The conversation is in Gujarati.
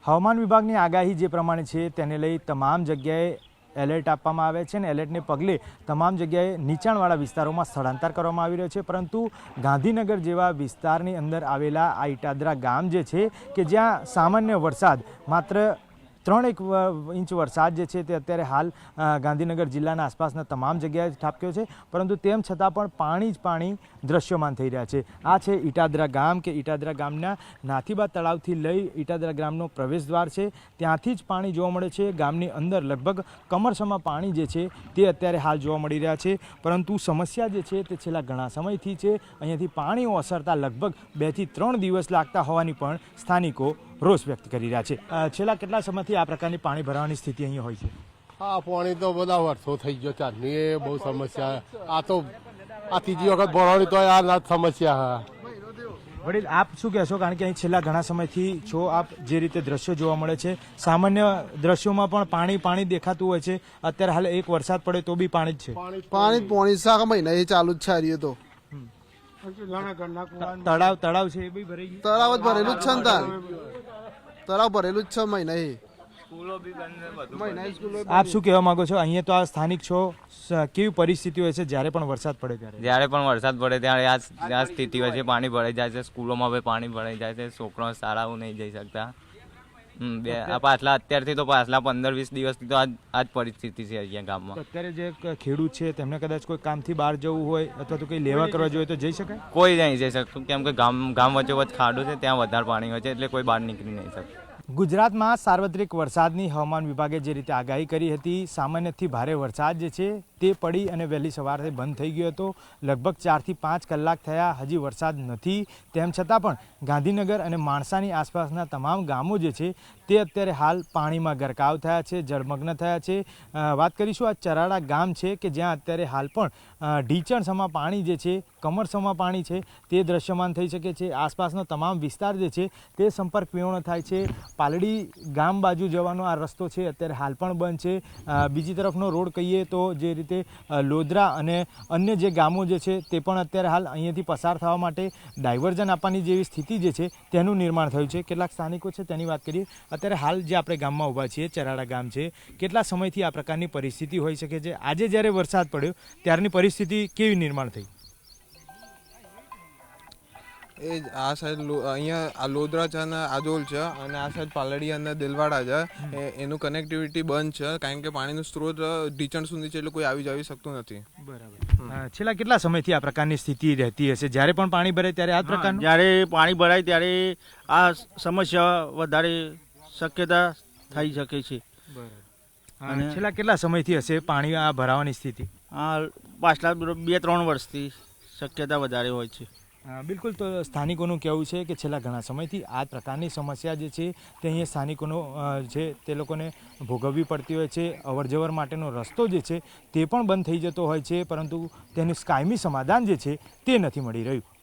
હવામાન વિભાગની આગાહી જે પ્રમાણે છે તેને લઈ તમામ જગ્યાએ એલર્ટ આપવામાં આવે છે અને એલર્ટને પગલે તમામ જગ્યાએ નીચાણવાળા વિસ્તારોમાં સ્થળાંતર કરવામાં આવી રહ્યો છે, પરંતુ ગાંધીનગર જેવા વિસ્તારની અંદર આવેલા આ ઇટાદરા ગામ જે છે કે જ્યાં સામાન્ય વરસાદ માત્ર 3 ઇંચ વરસાદ જે છે તે અત્યારે હાલ ગાંધીનગર જિલ્લાના આસપાસના તમામ જગ્યાએ ઠાપક્યો છે, પરંતુ તેમ છતાં પણ પાણી જ પાણી દ્રશ્યમાન થઈ રહ્યા છે। આ છે ઇટાદરા ગામ કે ઇટાદરા ગામના નાથીબા તળાવથી લઈ ઇટાદરા ગામનો પ્રવેશદ્વાર છે, ત્યાંથી જ પાણી જોવા મળે છે। ગામની અંદર લગભગ કમરસમાં પાણી જે છે તે અત્યારે હાલ જોવા મળી રહ્યા છે, પરંતુ સમસ્યા જે છે તે છેલ્લા ઘણા સમયથી છે। અહીંયાથી પાણી ઓસરતા લગભગ 2 થી 3 દિવસ લાગતા હોવાની પણ સ્થાનિકો રોષ વ્યક્ત કરી રહ્યા છે। છેલ્લા કેટલા સમયથી આ પ્રકારની પાણી ભરાવાની સ્થિતિ અહીં હોય છે? હા, પાણી તો બધા વર્ષો થઈ ગયો ચારની, એ બહુ સમસ્યા। આ તો આ ત્રીજી વખત ભરવાની તો આ ના સમસ્યા। વડીલ, આપ શું કહેશો? કારણ કે અહીં છેલ્લા ઘણા સમયથી છો આપ, જે રીતે દ્રશ્યો જોવા મળે છે, સામાન્ય દ્રશ્યોમાં પણ પાણી દેખાતું હોય છે। અત્યારે હાલ એક વરસાદ પડે તો બી પાણી જ છે, પાણી શાક મહિના એ ચાલુ જ છે। તો તળાવ છે એ બી ભરાઈ ગયું? તળાવ જ ભરેલું જ છે ને તાર, તળાવ ભરેલું જ છે મહિના એ। આપ શું કહેવા માંગો છો? અહીંયા તો આ સ્થાનિક છો, કેવી પરિસ્થિતિ હોય છે જ્યારે પણ વરસાદ પડે ત્યારે? જ્યારે પણ વરસાદ પડે ત્યારે આ સ્થિતિ હોય છે, પાણી ભરાઈ જાય છે, સ્કૂલોમાં બી પાણી ભરાઈ જાય છે, છોકરાઓ શાળાઓ નહીં જઈ શકતા। અત્યારથી તો પાછલા 15-20 દિવસથી તો આ જ પરિસ્થિતિ છે અહીંયા ગામમાં। અત્યારે જે ખેડૂત છે તેમને કદાચ કોઈ કામથી બહાર જવું હોય અથવા તો કંઈ લેવા કરવા જોઈએ તો જઈ શકાય? કોઈ નહીં જઈ શકતું, કેમ કે ગામ વચ્ચે ખાડો છે, ત્યાં વધારે પાણી હોય છે, એટલે કોઈ બહાર નીકળી નહીં શકતું। ગુજરાતમાં સાર્વત્રિક વરસાદની હવામાન વિભાગે જે રીતે આગાહી કરી હતી, સામાન્યથી ભારે વરસાદ જે છે તે પડી અને વહેલી સવારે બંધ થઈ ગયો હતો। લગભગ 4 થી 5 કલાક થયા, હજી વરસાદ નથી। તેમ છતાં પણ ગાંધીનગર અને માણસાની આસપાસના તમામ ગામો જે છે તે અત્યારે હાલ પાણીમાં ગરકાવ થયા છે, જળમગ્ન થયા છે। વાત કરીશું આ ચરાડા ગામ છે કે જ્યાં અત્યારે હાલ પણ ઢીચણસમાં પાણી જે છે, કમરસમાં પાણી છે તે દ્રશ્યમાન થઈ શકે છે। આસપાસનો તમામ વિસ્તાર જે છે તે સંપર્ક વિહોણો થાય છે। પાલડી ગામ બાજુ જવાનો આ રસ્તો છે અત્યારે હાલ પણ બંધ છે। બીજી તરફનો રોડ કહીએ તો જે રીતે લોધરા અને અન્ય જે ગામો જે છે તે પણ અત્યારે હાલ અહીંયાથી પસાર થવા માટે ડાયવર્ઝન આપવાની જેવી સ્થિતિ જે છે તેનું નિર્માણ થયું છે। કેટલાક સ્થાનિકો છે તેની વાત કરીએ। અત્યારે હાલ જે આપણે ગામમાં ઊભા છીએ, ચરાડા ગામ છે, કેટલા સમયથી આ પ્રકારની પરિસ્થિતિ હોઈ શકે છે? આજે જ્યારે વરસાદ પડ્યો ત્યારની પરિસ્થિતિ કેવી નિર્માણ થઈ? એ આ સાઈડ અહીંયા આ લોધરા છે અને આદોલ છે, અને આ સાઈડ પાલડી અને દિલવાડા છે, એનું કનેક્ટિવિટી બંધ છે, કારણ કે પાણીનો સ્ત્રોત ઢીચણ સુધી છે, એટલે કોઈ આવી શકતું નથી। બરાબર। છેલ્લા કેટલા સમયથી આ પ્રકારની સ્થિતિ રહેતી હશે? જ્યારે પણ પાણી ભરાય ત્યારે આ પ્રકારનું? જ્યારે પાણી ભરાય ત્યારે આ સમસ્યા વધારે શક્યતા થઈ શકે છે। અને છેલ્લા કેટલા સમયથી હશે પાણી આ ભરાવાની સ્થિતિ? આ પાછલા 2-3 વર્ષથી શક્યતા વધારે હોય છે। બિલકુલ। તો સ્થાનિકોનું કહેવું છે કે છેલ્લા ઘણા સમયથી આ પ્રકારની સમસ્યા જે છે તે અહીંયા સ્થાનિકોનો છે તે લોકોને ભોગવવી પડતી હોય છે। અવરજવર માટેનો રસ્તો જે છે તે પણ બંધ થઈ જતો હોય છે, પરંતુ તેનું કાયમી સમાધાન જે છે તે નથી મળી રહ્યું।